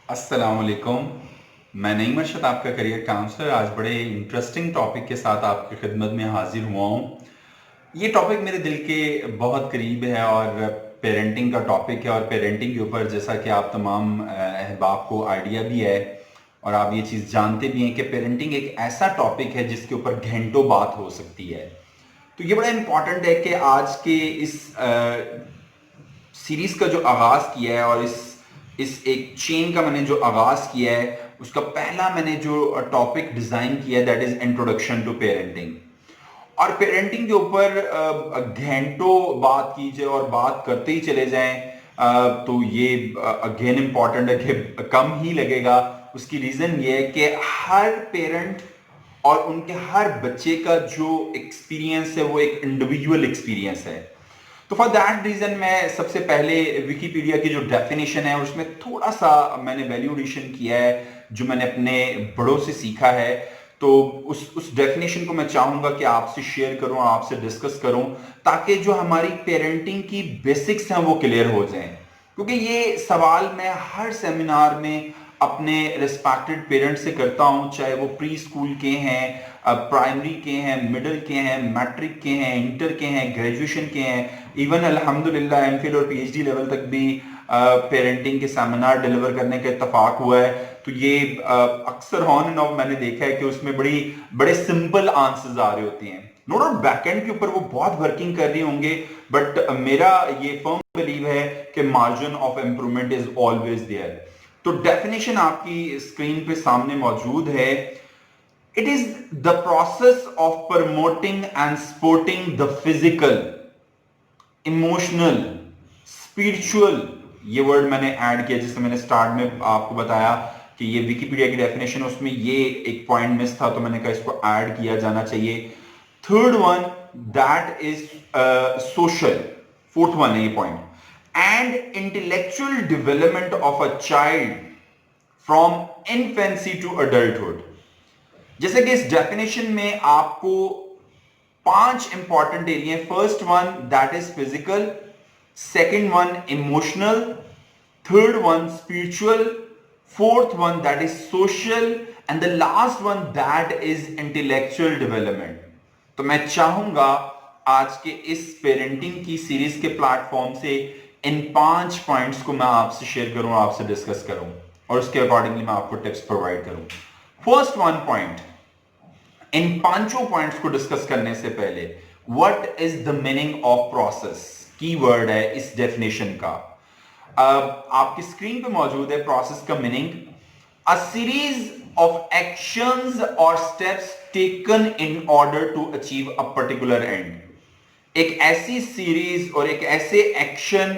अस्सलाम वालेकुम। मैं नईम अरशद, आपका करियर काउंसलर, आज बड़े इंटरेस्टिंग टॉपिक के साथ आपकी खिदमत में हाजिर हुआ हूँ। ये टॉपिक मेरे दिल के बहुत करीब है और पेरेंटिंग का टॉपिक है। और पेरेंटिंग के ऊपर जैसा कि आप तमाम अहबाब को आइडिया भी है और आप ये चीज़ जानते भी हैं कि पेरेंटिंग एक ऐसा टॉपिक है जिसके ऊपर घंटों बात हो सकती है। तो ये बड़ा इम्पॉर्टेंट है कि आज के इस सीरीज का जो आगाज किया है और इस एक चेन का मैंने जो आगाज किया है, उसका पहला मैंने जो टॉपिक डिजाइन किया है that is introduction to parenting. और पेरेंटिंग के ऊपर घंटों बात कीजिए और बात करते ही चले जाएं, तो ये अगेन इंपॉर्टेंट है कि कम ही लगेगा। उसकी रीजन ये है कि हर पेरेंट और उनके हर बच्चे का जो एक्सपीरियंस है वो एक इंडिविजुअल एक्सपीरियंस है। तो फॉर दैट रीजन मैं सबसे पहले विकिपीडिया की जो डेफिनेशन है उसमें थोड़ा सा मैंने वैल्यू एडिशन किया है जो मैंने अपने बड़ों से सीखा है। तो उस डेफिनेशन को मैं चाहूंगा कि आपसे शेयर करूं, आपसे डिस्कस करूं, ताकि जो हमारी पेरेंटिंग की बेसिक्स हैं वो क्लियर हो जाएं। क्योंकि ये सवाल मैं हर सेमिनार में अपने रिस्पेक्टेड पेरेंट्स से करता हूं, चाहे वो प्री स्कूल के हैं, प्राइमरी के हैं, मिडिल के हैं, मैट्रिक के हैं, इंटर के हैं, ग्रेजुएशन के हैं, इवन अल्हम्दुलिल्लाह एमफिल और पीएचडी लेवल तक भी पेरेंटिंग के सेमिनार डिलीवर करने का इत्तेफाक हुआ है। तो ये अक्सर ऑन एंड ऑफ मैंने देखा है कि उसमें बड़े सिंपल आंसर्स आ रहे होते हैं। नो डाउट बैकएंड के ऊपर वो बहुत वर्किंग कर रहे होंगे, बट मेरा ये फर्म बिलीव है कि margin of improvement is always there. तो डेफिनेशन आपकी स्क्रीन पे सामने मौजूद है। It is the process of promoting and supporting the physical, emotional, spiritual, ये वर्ड मैंने ऐड किया जिससे मैंने स्टार्ट में आपको बताया कि ये विकिपीडिया की डेफिनेशन, उसमें ये एक पॉइंट मिस था तो मैंने कहा इसको ऐड किया जाना चाहिए। Third one that is social, fourth one है ये point, and intellectual development of a child from infancy to adulthood. जैसे कि इस डेफिनेशन में आपको 5 important area, first one that is physical, second one emotional, third one spiritual, fourth one that is social, and the last one that is intellectual development. तो मैं चाहूंगा आज के इस पेरेंटिंग की सीरीज के प्लेटफॉर्म से इन 5 पॉइंट्स को मैं आपसे शेयर करूं, आपसे डिस्कस करूं और उसके अकॉर्डिंगली मैं आपको टिप्स प्रोवाइड करूं। फर्स्ट वन पॉइंट, इन पांचों पॉइंट्स को डिस्कस करने से पहले, what is the meaning of process, keyword है इस डेफिनेशन का। आपकी स्क्रीन पे मौजूद है प्रोसेस का meaning, a series of actions और steps taken in order to achieve a particular end. एक ऐसी सीरीज और एक ऐसे एक्शन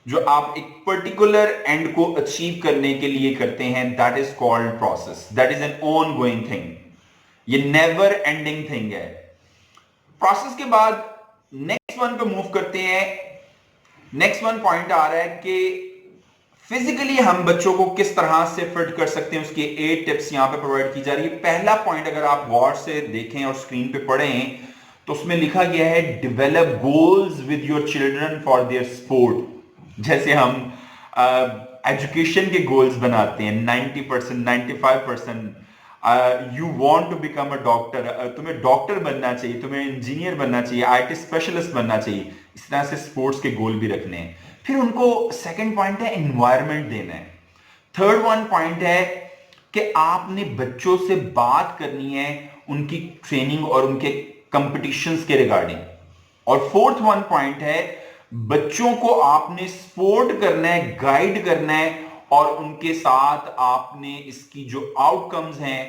जो आप एक पर्टिकुलर एंड को अचीव करने के लिए करते हैं, that is called process. That is an on going thing, ये नेवर एंडिंग थिंग है। प्रोसेस के बाद नेक्स्ट वन पे मूव करते हैं। नेक्स्ट वन पॉइंट आ रहा है कि फिजिकली हम बच्चों को किस तरह से फिट कर सकते हैं, उसकी 8 टिप्स यहां पे प्रोवाइड की जा रही है। पहला पॉइंट अगर आप गौर से देखें और स्क्रीन पे पढ़ें तो उसमें लिखा गया है develop goals with your children for their sport. जैसे हम एजुकेशन के गोल्स बनाते हैं 90%, 95%, you want to become a doctor, तुम्हें डॉक्टर बनना चाहिए, तुम्हें इंजीनियर बनना चाहिए, आईटी स्पेशलिस्ट बनना चाहिए, इस तरह से स्पोर्ट्स के गोल भी रखने हैं। फिर उनको सेकंड पॉइंट है एनवायरनमेंट देना है। थर्ड वन पॉइंट है कि आपने बच्चों से बात करनी है उनकी ट्रेनिंग और उनके कंपटीशंस के रिगार्डिंग। और फोर्थ वन पॉइंट है बच्चों को आपने सपोर्ट करना है, गाइड करना है और उनके साथ आपने इसकी जो आउटकम्स हैं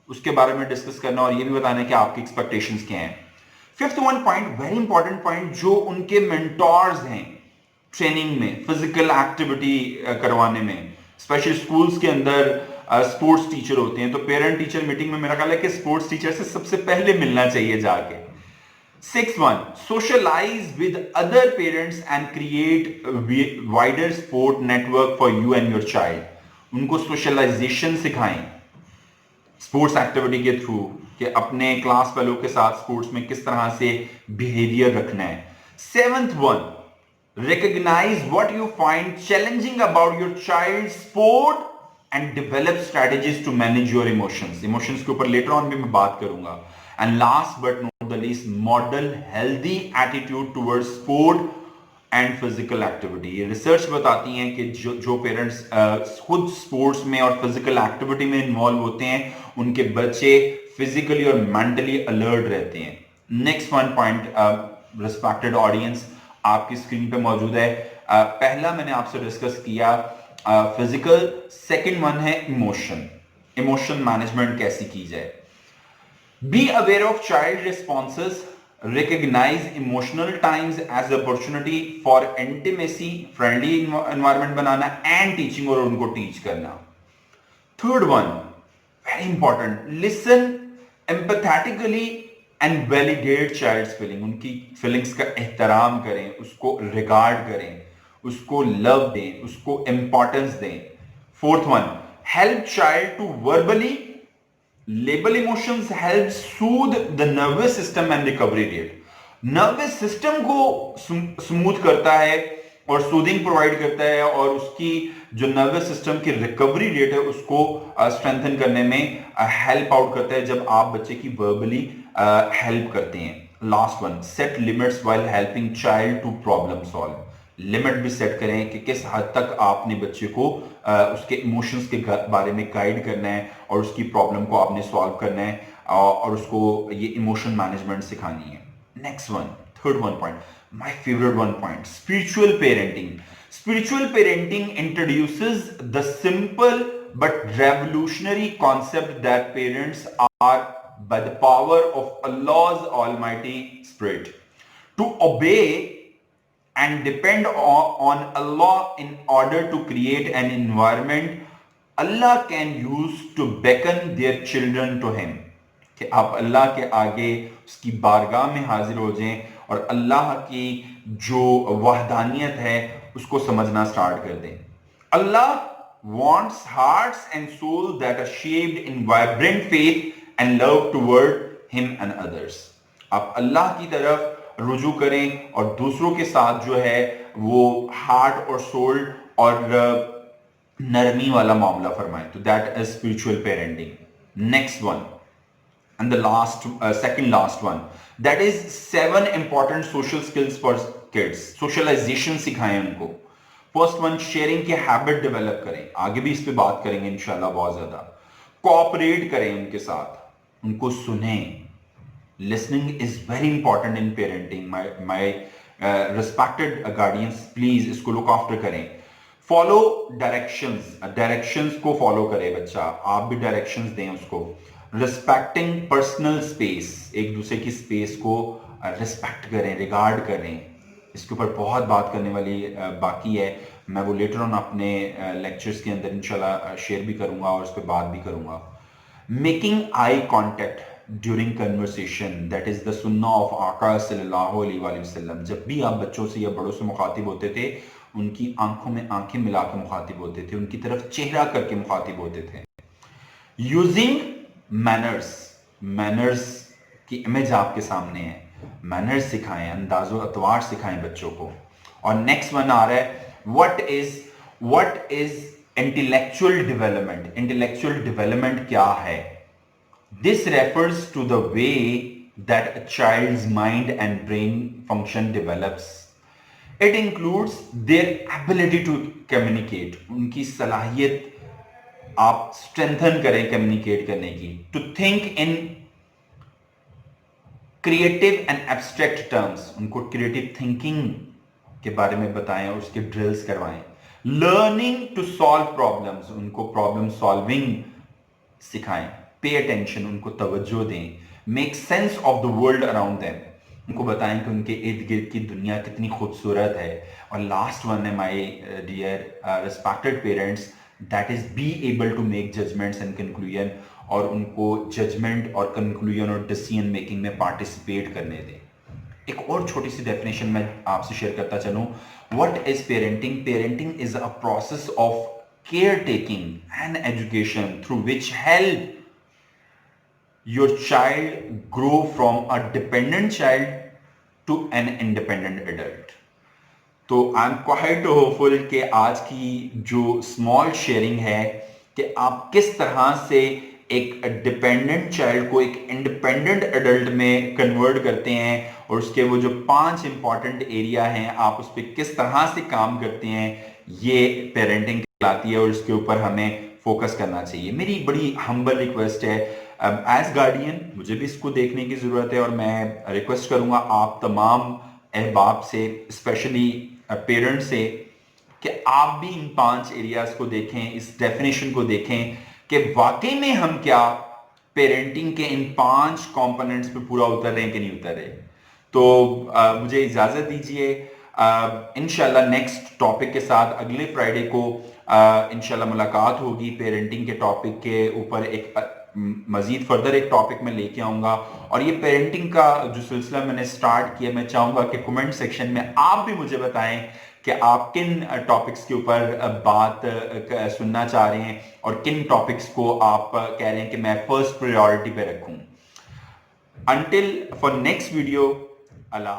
उसके बारे में डिस्कस करना और ये भी बताना है कि आपकी एक्सपेक्टेशंस क्या हैं। Fifth one point, very important point, जो उनके मेंटोर्स हैं ट्रेनिंग में, फिजिकल एक्टिविटी करवाने में, स्पेशली स्कूल्स के अंदर स्पोर्ट्स टीचर होते हैं, तो पेरेंट टीचर मीटिंग में मेरा ख्याल है कि स्पोर्ट्स टीचर से सबसे पहले मिलना चाहिए जाके। Sixth one, socialize with other parents and create a wider support network for you and your child. उनको सोशलाइजेशन सिखाएं स्पोर्ट्स एक्टिविटी के थ्रू कि अपने क्लास फेलो के साथ स्पोर्ट्स में किस तरह से बिहेवियर रखना है। Seventh one, recognize what you find challenging about your child's sport and develop strategies to manage your emotions. Emotions के ऊपर later on भी मैं बात करूंगा. And last but not the least, model healthy attitude towards sport and physical activity. ये research बताती हैं कि जो पेरेंट्स खुद स्पोर्ट्स में और फिजिकल एक्टिविटी में इन्वॉल्व होते हैं, उनके बच्चे फिजिकली और मेंटली अलर्ट रहते हैं. Next one point, respected audience, आपकी स्क्रीन पे मौजूद है. पहला मैंने आपसे डिस्कस किया फिजिकल, सेकंड वन है इमोशन मैनेजमेंट कैसी की जाए. Be aware of child responses, recognize emotional times as opportunity for intimacy, friendly environment banana and teaching और उनको teach करना. Third one, very important, listen empathetically and validate child's feeling. उनकी feelings का एहतराम करें, उसको regard करें, उसको love दें, उसको importance दें. Fourth one, help child to verbally label emotions, help soothe the nervous system and recovery rate. Nervous system को स्मूथ करता है और सूदिंग प्रोवाइड करता है और उसकी जो नर्वस सिस्टम की रिकवरी रेट है उसको स्ट्रेंथन करने में हेल्प आउट करता है जब आप बच्चे की वर्बली हेल्प करते हैं. Last one, set limits while helping child to problem solve. Limit भी सेट करें कि किस हद तक आपने बच्चे को उसके इमोशंस के बारे में गाइड करना है और उसकी प्रॉब्लम को आपने सॉल्व करना है और उसको ये इमोशन मैनेजमेंट सिखानी है. Next one, third one point, my favourite one point, spiritual parenting. Spiritual parenting introduces the simple but revolutionary concept that parents are by the power of Allah's almighty spirit to obey and depend on Allah in order to create an environment Allah can use to beckon their children to him. कि आप अल्लाह के आगे उसकी बारगाह में हाजिर हो जाएं और अल्लाह की जो वहदानियत है उसको समझना स्टार्ट कर दें. अल्लाह wants hearts and souls that are shaped in vibrant faith and love toward him and others. आप अल्लाह की तरफ रुजू करें और दूसरों के साथ जो है वो हार्ट और सोल और नरमी वाला मामला फरमाएं. तो that is spiritual parenting. Next one and the last, second last one, that is 7 important social skills for kids. Socialisation सिखाएं उनको. फर्स्ट वन, शेयरिंग की हैबिट डेवलप करें. आगे भी इस पे बात करेंगे इंशाल्लाह बहुत ज्यादा. कोऑपरेट करें उनके साथ, उनको सुने. Listening is very important in parenting. My respected guardians, please इसको लुक आफ्टर करें. फॉलो डायरेक्शंस को फॉलो करे बच्चा, आप भी डायरेक्शंस दें उसको. रिस्पेक्टिंग पर्सनल स्पेस, एक दूसरे की स्पेस को रिस्पेक्ट करें, रिगार्ड करें. इसके ऊपर बहुत बात करने वाली बाकी है. मैं वो लेटर ऑन अपने लेक्चर्स के अंदर इंशाल्लाह शेयर भी करूंगा और उस पर बात भी करूंगा. Making eye contact during conversation, that is the सुन्ना ऑफ आका सल्लल्लाहु अलैहि वसल्लम. जब भी आप बच्चों से या बड़ों से मुखातिब होते थे, उनकी आंखों में आंखें मिला के मुखातिब होते थे, उनकी तरफ चेहरा करके मुखातिब होते थे. यूजिंग मैनर्स की इमेज आपके सामने है. मैनर्स सिखाएं, अंदाजो अतवार सिखाएं बच्चों को. और नेक्स्ट वन आ रहा है, what is intellectual development. Intellectual development क्या है? This refers to the way that a child's mind and brain function develops. It includes their ability to communicate. उनकी सलाहियत आप स्ट्रेंथन करें कम्युनिकेट करने की. To think in creative and abstract terms, उनको creative thinking के बारे में बताएं, उसके ड्रिल्स करवाएं. लर्निंग टू सॉल्व प्रॉब्लम्स, उनको प्रॉब्लम सॉल्विंग सिखाएं. पे अटेंशन, उनको तवज्जो दें. Make sense of the world around them, उनको बताएं कि उनके इर्द गिर्द की दुनिया कितनी खूबसूरत है. और लास्ट वन है my dear respected parents, that is be able to make judgements and conclusion, और उनको जजमेंट और कंक्लूजन और डिसीजन मेकिंग में पार्टिसिपेट करने दें. एक और छोटी सी डेफिनेशन मैं आपसे शेयर करता चलूं. What is parenting? Parenting is a process of care taking and education through which help your child grow from a dependent child to an independent adult. तो आई एम क्वाइट होपफुल कि आज की जो small sharing है कि आप किस तरह से एक डिपेंडेंट चाइल्ड को एक इंडिपेंडेंट एडल्ट में कन्वर्ट करते हैं और उसके वो जो 5 इंपॉर्टेंट एरिया हैं आप उस पर किस तरह से काम करते हैं, ये पेरेंटिंग कहलाती है और इसके ऊपर हमें फोकस करना चाहिए। मेरी बड़ी हम्बल रिक्वेस्ट है, एज गार्डियन मुझे भी इसको देखने की जरूरत है और मैं रिक्वेस्ट करूंगा आप तमाम अहबाब से, स्पेशली पेरेंट्स से, कि आप भी इन 5 एरियाज को देखें, इस डेफिनेशन को देखें कि वाकई में हम क्या पेरेंटिंग के इन 5 कंपोनेंट्स पे पूरा उतर रहे हैं कि नहीं उतर रहे। तो मुझे इजाजत दीजिए, इंशाल्लाह नेक्स्ट टॉपिक के साथ अगले फ्राइडे को इंशाल्लाह मुलाकात होगी। पेरेंटिंग के टॉपिक के ऊपर एक मजीद फर्दर एक टॉपिक में लेके आऊंगा और ये पेरेंटिंग का जो सिलसिला मैंने स्टार्ट किया, मैं चाहूंगा कि कमेंट सेक्शन में आप भी मुझे बताएं कि आप किन टॉपिक्स के ऊपर बात सुनना चाह रहे हैं और किन टॉपिक्स को आप कह रहे हैं कि मैं फर्स्ट प्रायोरिटी पे रखूं। Until for next video, Allah.